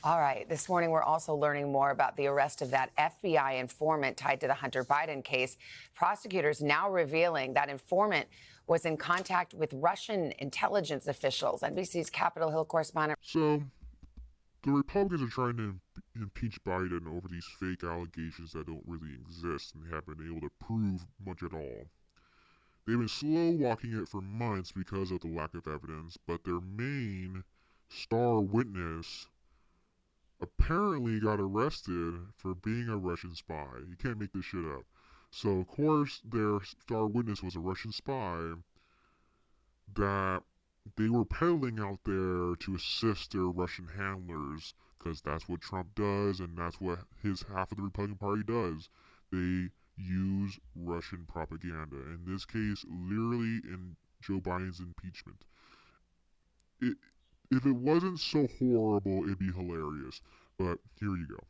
All right. This morning, we're also learning more about the arrest of that FBI informant tied to the Hunter Biden case. Prosecutors now revealing that informant was in contact with Russian intelligence officials. NBC's Capitol Hill correspondent. So, the Republicans are trying to impeach Biden over these fake allegations that don't really exist and haven't been able to prove much at all. They've been slow walking it for months because of the lack of evidence, but their main star witness apparently got arrested for being a Russian spy. You can't make this shit up. So, of course, their star witness was a Russian spy that they were peddling out there to assist their Russian handlers, because that's what Trump does, and that's what his half of the Republican Party does. They use Russian propaganda. In this case, literally in Joe Biden's impeachment. If it wasn't so horrible, it'd be hilarious. But here you go.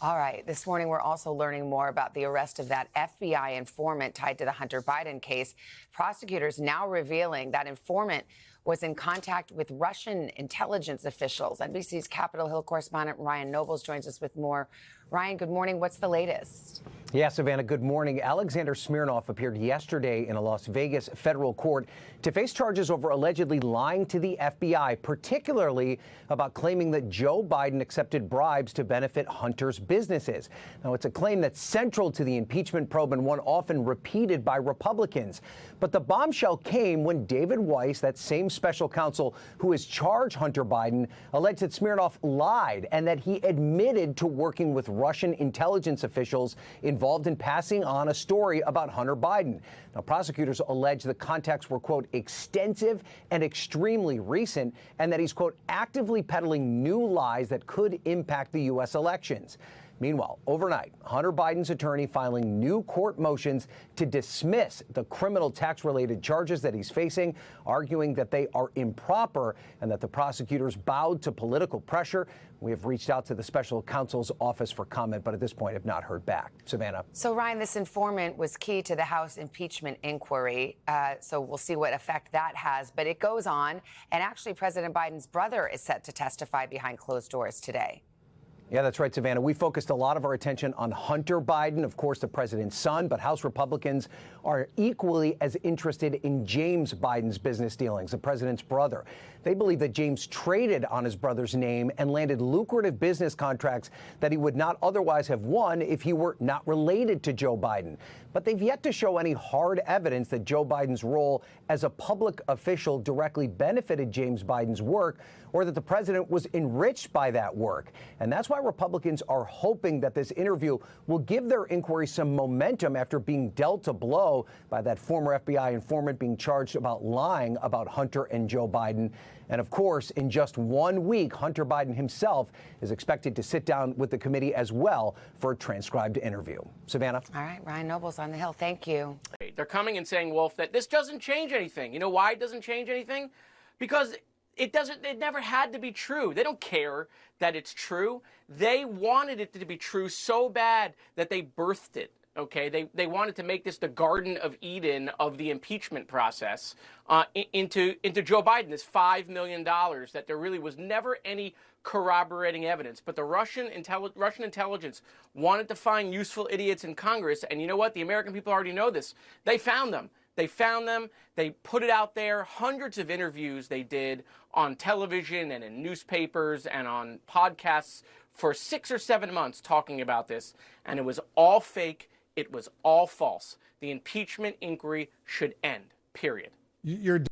All right. This morning, we're also learning more about the arrest of that FBI informant tied to the Hunter Biden case. Prosecutors now revealing that informant was in contact with Russian intelligence officials. NBC's Capitol Hill correspondent Ryan Nobles joins us with more. Ryan, good morning. What's the latest? Yeah, Savannah, good morning. Alexander Smirnov appeared yesterday in a Las Vegas federal court to face charges over allegedly lying to the FBI, particularly about claiming that Joe Biden accepted bribes to benefit Hunter's businesses. Now, it's a claim that's central to the impeachment probe and one often repeated by Republicans. But the bombshell came when David Weiss, that same special counsel who has charged Hunter Biden, alleged that Smirnov lied and that he admitted to working with Russian intelligence officials involved in passing on a story about Hunter Biden. Now, prosecutors allege the contacts were, quote, extensive and extremely recent, and that he's, quote, actively peddling new lies that could impact the U.S. elections. Meanwhile, overnight, Hunter Biden's attorney filing new court motions to dismiss the criminal tax-related charges that he's facing, arguing that they are improper and that the prosecutors bowed to political pressure. We have reached out to the special counsel's office for comment, but at this point have not heard back. Savannah. So, Ryan, this informant was key to the House impeachment inquiry. So we'll see what effect that has. But it goes on. And actually, President Biden's brother is set to testify behind closed doors today. Yeah, that's right, Savannah. We focused a lot of our attention on Hunter Biden, of course, the president's son, but House Republicans are equally as interested in James Biden's business dealings, the president's brother. They believe that James traded on his brother's name and landed lucrative business contracts that he would not otherwise have won if he were not related to Joe Biden. But they've yet to show any hard evidence that Joe Biden's role as a public official directly benefited James Biden's work or that the president was enriched by that work. And that's why Republicans are hoping that this interview will give their inquiry some momentum after being dealt a blow by that former FBI informant being charged about lying about Hunter and Joe Biden. And of course, in just 1 week, Hunter Biden himself is expected to sit down with the committee as well for a transcribed interview. Savannah? All right, Ryan Nobles on the Hill. Thank you. They're coming and saying, Wolf, that this doesn't change anything. You know why it doesn't change anything? Because it never had to be true. They don't care that it's true. They wanted it to be true so bad that they birthed it. Okay, they wanted to make this the Garden of Eden of the impeachment process into Joe Biden, this $5 million that there really was never any corroborating evidence. But the Russian intelligence wanted to find useful idiots in Congress. And you know what? The American people already know this. They found them. They found them. They put it out there. Hundreds of interviews they did on television and in newspapers and on podcasts for 6 or 7 months talking about this. And it was all fake. It was all false. The impeachment inquiry should end, period. You're